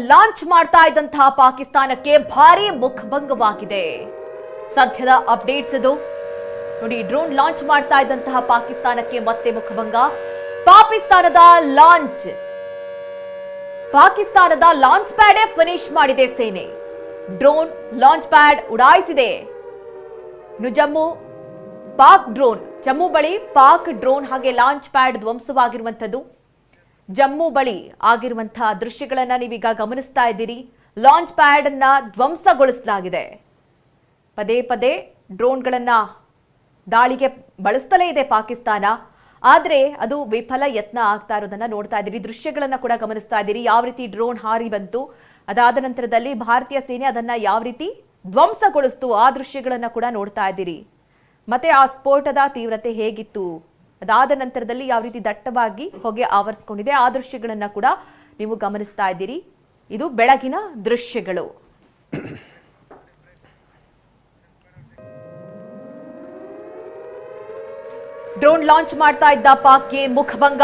Launch ಮಾಡ್ತಾ ಇದ್ದಂತಹ ಪಾಕಿಸ್ತಾನಕ್ಕೆ ಭಾರಿ ಮುಖಭಂಗವಾಗಿದೆ. ಸದ್ಯದ ಅಪ್ಡೇಟ್ಸ್ ಇದು ನೋಡಿ. ಡ್ರೋನ್ ಲಾಂಚ್ ಮಾಡ್ತಾ ಇದ್ದಂತಹ ಪಾಕಿಸ್ತಾನಕ್ಕೆ ಮತ್ತೆ ಮುಖಭಂಗ. ಪಾಕಿಸ್ತಾನದ ಲಾಂಚ್ ಪ್ಯಾಡ್ ಫಿನಿಶ್ ಮಾಡಿದೆ ಸೇನೆ. ಡ್ರೋನ್ ಲಾಂಚ್ ಪ್ಯಾಡ್ ಉಡಾಯಿಸಿದೆ. ಜಮ್ಮು ಬಳಿ ಪಾಕ್ ಡ್ರೋನ್ ಹಾಗೆ ಲಾಂಚ್ ಪ್ಯಾಡ್ ಧ್ವಂಸವಾಗಿರುವಂತದ್ದು. ಜಮ್ಮು ಬಳಿ ಆಗಿರುವಂತಹ ದೃಶ್ಯಗಳನ್ನ ನೀವೀಗ ಗಮನಿಸ್ತಾ ಇದ್ದೀರಿ. ಲಾಂಚ್ ಪ್ಯಾಡ್ ಅನ್ನ ಧ್ವಂಸಗೊಳಿಸಲಾಗಿದೆ. ಪದೇ ಪದೇ ಡ್ರೋನ್ಗಳನ್ನ ದಾಳಿಗೆ ಬಳಸ್ತಲೇ ಇದೆ ಪಾಕಿಸ್ತಾನ. ಆದ್ರೆ ಅದು ವಿಫಲ ಯತ್ನ ಆಗ್ತಾ ಇರೋದನ್ನ ನೋಡ್ತಾ ಇದ್ದೀರಿ. ದೃಶ್ಯಗಳನ್ನ ಕೂಡ ಗಮನಿಸ್ತಾ ಇದ್ದೀರಿ. ಯಾವ ರೀತಿ ಡ್ರೋನ್ ಹಾರಿ ಬಂತು, ಅದಾದ ನಂತರದಲ್ಲಿ ಭಾರತೀಯ ಸೇನೆ ಅದನ್ನ ಯಾವ ರೀತಿ ಧ್ವಂಸಗೊಳಿಸ್ತು, ಆ ದೃಶ್ಯಗಳನ್ನ ಕೂಡ ನೋಡ್ತಾ ಇದ್ದೀರಿ. ಮತ್ತೆ ಆ ಸ್ಫೋಟದ ತೀವ್ರತೆ ಹೇಗಿತ್ತು, ಅದಾದ ನಂತರದಲ್ಲಿ ಯಾವ ರೀತಿ ದಟ್ಟವಾಗಿ ಹೊಗೆ ಆವರಿಸಿಕೊಂಡಿದೆ, ಆ ದೃಶ್ಯಗಳನ್ನ ಕೂಡ ನೀವು ಗಮನಿಸ್ತಾ ಇದ್ದೀರಿ. ಇದು ಬೆಳಗಿನ ದೃಶ್ಯಗಳು. ಡ್ರೋನ್ ಲಾಂಚ್ ಮಾಡ್ತಾ ಇದ್ದ ಪಾಕ್ಗೆ ಮುಖಭಂಗ.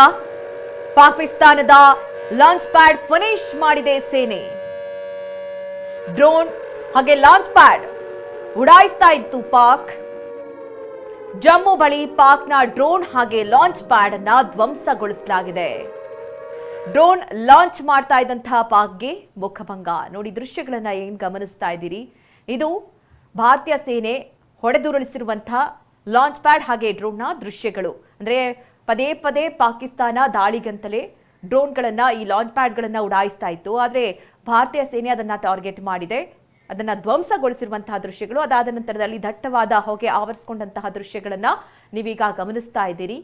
ಪಾಕಿಸ್ತಾನದ ಲಾಂಚ್ ಪ್ಯಾಡ್ ಫಿನಿಶ್ ಮಾಡಿದೆ ಸೇನೆ. ಡ್ರೋನ್ ಹಾಗೆ ಲಾಂಚ್ ಪ್ಯಾಡ್ ಉಡಾಯಿಸ್ತಾ ಇತ್ತು ಪಾಕ್. ಜಮ್ಮು ಬಳಿ ಪಾಕ್ನ ಡ್ರೋನ್ ಹಾಗೆ ಲಾಂಚ್ ಪ್ಯಾಡ್ ಅನ್ನ ಧ್ವಂಸಗೊಳಿಸಲಾಗಿದೆ. ಡ್ರೋನ್ ಲಾಂಚ್ ಮಾಡ್ತಾ ಇದ್ದಂತಹ ಪಾಕ್ಗೆ ಮುಖಭಂಗ. ನೋಡಿ ದೃಶ್ಯಗಳನ್ನ ಏನ್ ಗಮನಿಸ್ತಾ ಇದ್ದೀರಿ. ಇದು ಭಾರತೀಯ ಸೇನೆ ಹೊಡೆದುರುಳಿಸಿರುವಂತಹ ಲಾಂಚ್ ಪ್ಯಾಡ್ ಹಾಗೆ ಡ್ರೋನ್ನ ದೃಶ್ಯಗಳು. ಅಂದ್ರೆ ಪದೇ ಪದೇ ಪಾಕಿಸ್ತಾನ ದಾಳಿಗಂತಲೇ ಡ್ರೋನ್ಗಳನ್ನ, ಈ ಲಾಂಚ್ ಪ್ಯಾಡ್ಗಳನ್ನ ಉಡಾಯಿಸ್ತಾ ಇತ್ತು. ಆದ್ರೆ ಭಾರತೀಯ ಸೇನೆ ಅದನ್ನ ಟಾರ್ಗೆಟ್ ಮಾಡಿದೆ, ಅದನ್ನ ಧ್ವಂಸಗೊಳಿಸಿರುವಂತಹ ದೃಶ್ಯಗಳು. ಅದಾದ ನಂತರದಲ್ಲಿ ದಟ್ಟವಾದ ಹೊಗೆ ಆವರಿಸಿಕೊಂಡಂತಹ ದೃಶ್ಯಗಳನ್ನ ನೀವೀಗ ಗಮನಿಸ್ತಾ ಇದ್ದೀರಿ.